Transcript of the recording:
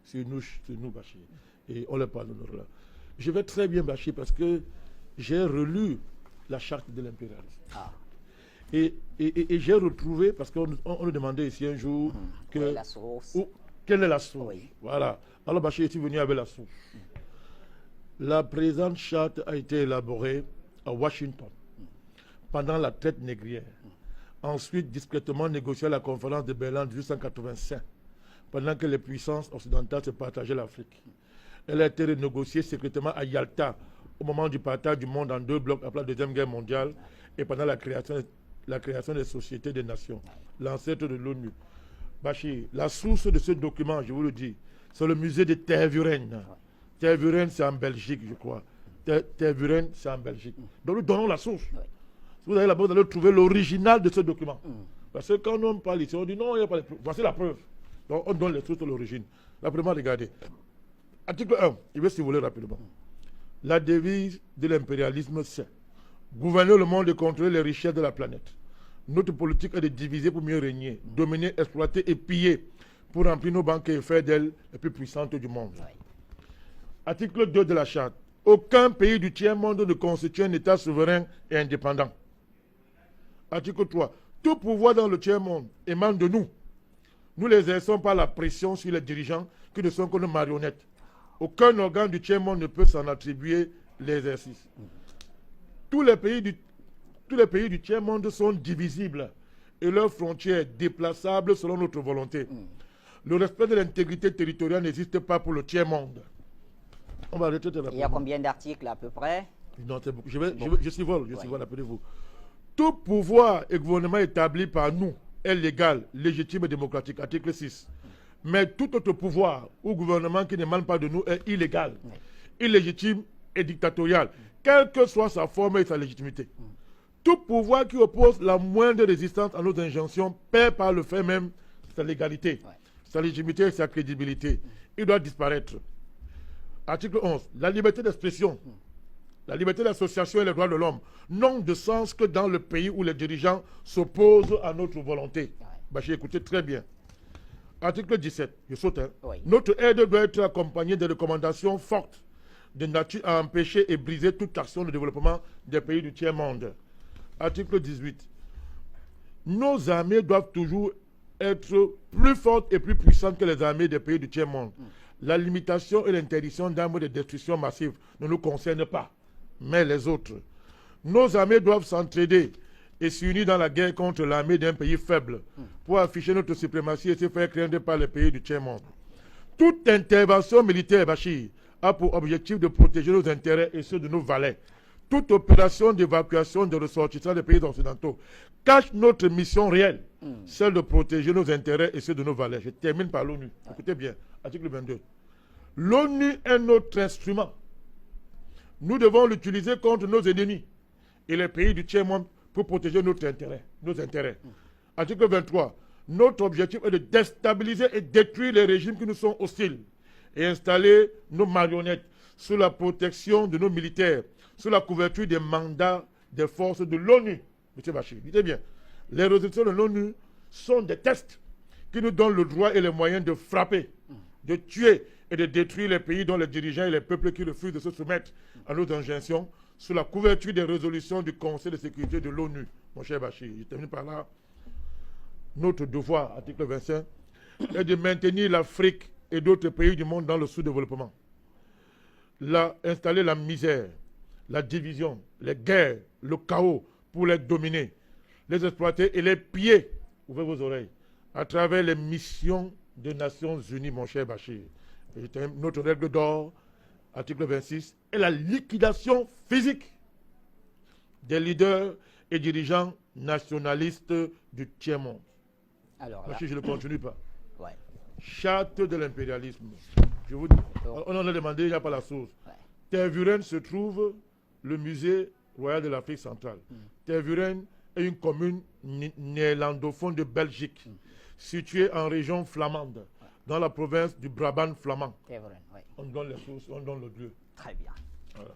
sur nous, Bachir. Et on leur pardonnera là. Je vais très bien, Bachir, parce que j'ai relu la charte de l'impérialisme. Ah. Et j'ai retrouvé, parce qu'on nous demandait ici un jour que... Quelle est la source? Quelle est la source? Oui. Voilà. Alors Bachir est venu avec la source. La présente charte a été élaborée à Washington pendant la traite négrière. Ensuite, discrètement négociée à la conférence de Berlin en 1885, pendant que les puissances occidentales se partageaient l'Afrique. Elle a été renégociée secrètement à Yalta, au moment du partage du monde en deux blocs après la Deuxième Guerre mondiale et pendant la création des sociétés des nations, l'ancêtre de l'ONU. Bachir, la source de ce document, je vous le dis, c'est le musée de Tervuren. Tervuren, c'est en Belgique, je crois. Tervuren, c'est en Belgique. Donc nous donnons la source. Vous allez là-bas, vous allez trouver l'original de ce document. Parce que quand on parle ici, on dit non, il n'y a pas de preuve. Voici la preuve. Donc on donne les sources de l'origine. Là, vraiment, regardez. Article 1, je vais si vous voulez rapidement. La devise de l'impérialisme, c'est gouverner le monde et contrôler les richesses de la planète. Notre politique est de diviser pour mieux régner, dominer, exploiter et piller pour remplir nos banques et faire d'elles les plus puissantes du monde. Article 2 de la charte. Aucun pays du tiers-monde ne constitue un État souverain et indépendant. Article 3. Tout pouvoir dans le tiers-monde émane de nous. Nous les exerçons par la pression sur les dirigeants qui ne sont que nos marionnettes. Aucun organe du tiers-monde ne peut s'en attribuer l'exercice. Tous les pays du tiers-monde sont divisibles et leurs frontières déplaçables selon notre volonté. Le respect de l'intégrité territoriale n'existe pas pour le tiers-monde. On va arrêter de Il y a combien d'articles à peu près? Non, c'est beaucoup. Je suis vol, appelez-vous. Tout pouvoir et gouvernement établi par nous est légal, légitime et démocratique. Article 6. Mais tout autre pouvoir ou gouvernement qui n'émane pas de nous est illégal, illégitime et dictatorial, quelle que soit sa forme et sa légitimité. Tout pouvoir qui oppose la moindre résistance à nos injonctions perd par le fait même sa légalité, sa légitimité et sa crédibilité. Il doit disparaître. Article 11. La liberté d'expression, la liberté d'association et les droits de l'homme n'ont de sens que dans le pays où les dirigeants s'opposent à notre volonté. J'ai écouté très bien. Article 17, je saute. Notre aide doit être accompagnée de recommandations fortes de nature à empêcher et briser toute action de développement des pays du tiers-monde. Article 18. Nos armées doivent toujours être plus fortes et plus puissantes que les armées des pays du tiers-monde. La limitation et l'interdiction d'armes de destruction massive ne nous concernent pas, mais les autres. Nos armées doivent s'entraider et s'unir dans la guerre contre l'armée d'un pays faible pour afficher notre suprématie et se faire craindre par les pays du tiers-monde. Toute intervention militaire, Bachir, a pour objectif de protéger nos intérêts et ceux de nos valets. Toute opération d'évacuation des ressortissants des pays occidentaux cache notre mission réelle, celle de protéger nos intérêts et ceux de nos valets. Je termine par l'ONU. Écoutez bien, article 22. L'ONU est notre instrument. Nous devons l'utiliser contre nos ennemis et les pays du tiers-monde pour protéger nos intérêts. Article 23. Notre objectif est de déstabiliser et détruire les régimes qui nous sont hostiles et installer nos marionnettes sous la protection de nos militaires, sous la couverture des mandats des forces de l'ONU. M. Bachir, dites bien, les résolutions de l'ONU sont des tests qui nous donnent le droit et les moyens de frapper, de tuer et de détruire les pays dont les dirigeants et les peuples qui refusent de se soumettre à nos injonctions sous la couverture des résolutions du Conseil de sécurité de l'ONU. Mon cher Bachir, je termine par là. Notre devoir, article 25, est de maintenir l'Afrique et d'autres pays du monde dans le sous-développement. Installer la misère, la division, les guerres, le chaos pour les dominer, les exploiter et les piller, ouvrez vos oreilles, à travers les missions des Nations Unies, mon cher Bachir. Notre règle d'or, article 26, est la liquidation physique des leaders et dirigeants nationalistes du tiers-monde. Alors, Bachir, je ne continue pas. Charte de l'impérialisme. Je vous dis, on en a demandé, il n'y a pas la source. Tervuren se trouve le musée royal de l'Afrique centrale. Tervuren est une commune néerlandophone de Belgique, située en région flamande, dans la province du Brabant flamand. On donne les sources, on donne le lieu. Très bien.